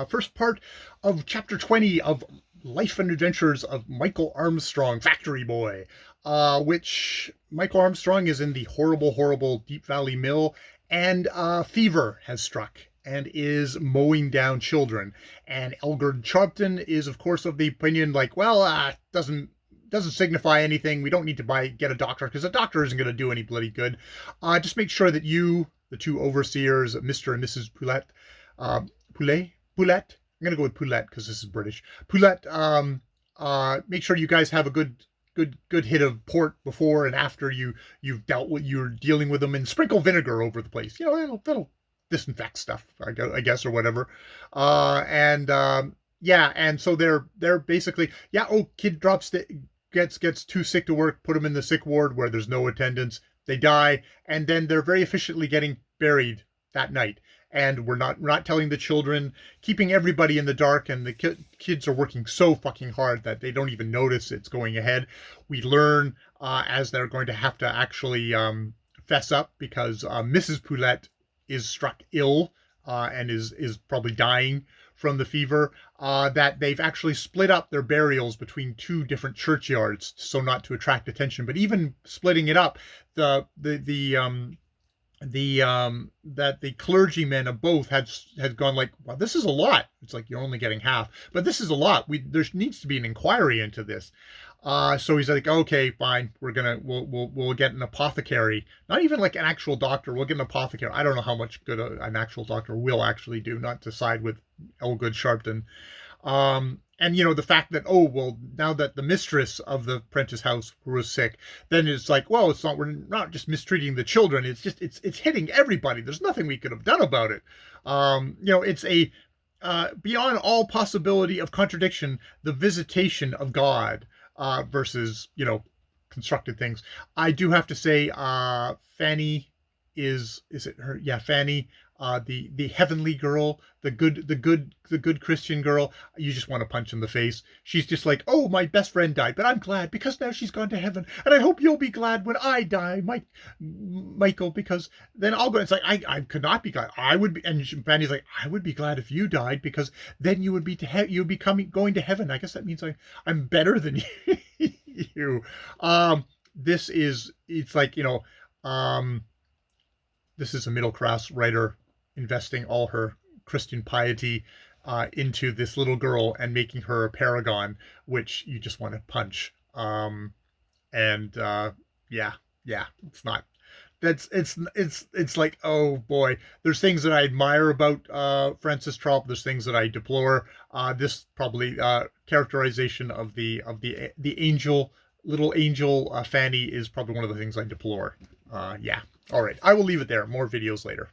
First part of chapter 20 of Life and Adventures of Mchl Armstrong, Fctry Boy, which Mchl Armstrong is in the horrible, horrible Deep Valley Mill, and fever has struck and is mowing down children. And Elgard Sharpton is, of course, of the opinion like, well, doesn't signify anything. We don't need to get a doctor because a doctor isn't going to do any bloody good. Just make sure that you, the two overseers, Mr. and Mrs. Poulet. I'm gonna go with Poulet because this is British. Poulet. Make sure you guys have a good hit of port before and after you've you're dealing with them, and sprinkle vinegar over the place. You know, that'll disinfect stuff, I guess, or whatever. Yeah, and so they're basically, yeah. Oh, kid gets too sick to work. Put them in the sick ward where there's no attendance. They die, and then they're very efficiently getting buried that night. And we're not telling the children, keeping everybody in the dark, and the kids are working so fucking hard that they don't even notice it's going ahead. We learn as they're going to have to actually fess up because Mrs. Poulet is struck ill and is probably dying from the fever, that they've actually split up their burials between two different churchyards so not to attract attention. But even splitting it up, that the clergymen of both had gone like, well, this is a lot. It's like, you're only getting half, but this is a lot. There needs to be an inquiry into this. So he's like, okay, fine. We'll get an apothecary, not even like an actual doctor. We'll get an apothecary. I don't know how much good an actual doctor will actually do, not to side with Elgard Sharpton. And, you know, the fact that, oh, well, now that the mistress of the Prentice house was sick, then it's like, well, we're not just mistreating the children. It's just, it's hitting everybody. There's nothing we could have done about it. You know, it's beyond all possibility of contradiction, the visitation of God, versus, you know, constructed things. I do have to say, Fanny is it her? Yeah, Fanny. The heavenly girl, the good Christian girl, you just want to punch in the face. She's just like, oh, my best friend died, but I'm glad because now she's gone to heaven, and I hope you'll be glad when I die, Mchl, because then I'll go. It's like, I could not be glad. I would be, and Fanny's like, I would be glad if you died because then you would be going to heaven. I guess that means I'm better than you. It's like, you know, this is a middle class writer investing all her Christian piety into this little girl and making her a paragon, which you just want to punch. Yeah, it's not. It's like, oh boy, there's things that I admire about Francis Trollope. There's things that I deplore. This probably characterization of the angel, little angel Fanny, is probably one of the things I deplore. Yeah. All right. I will leave it there. More videos later.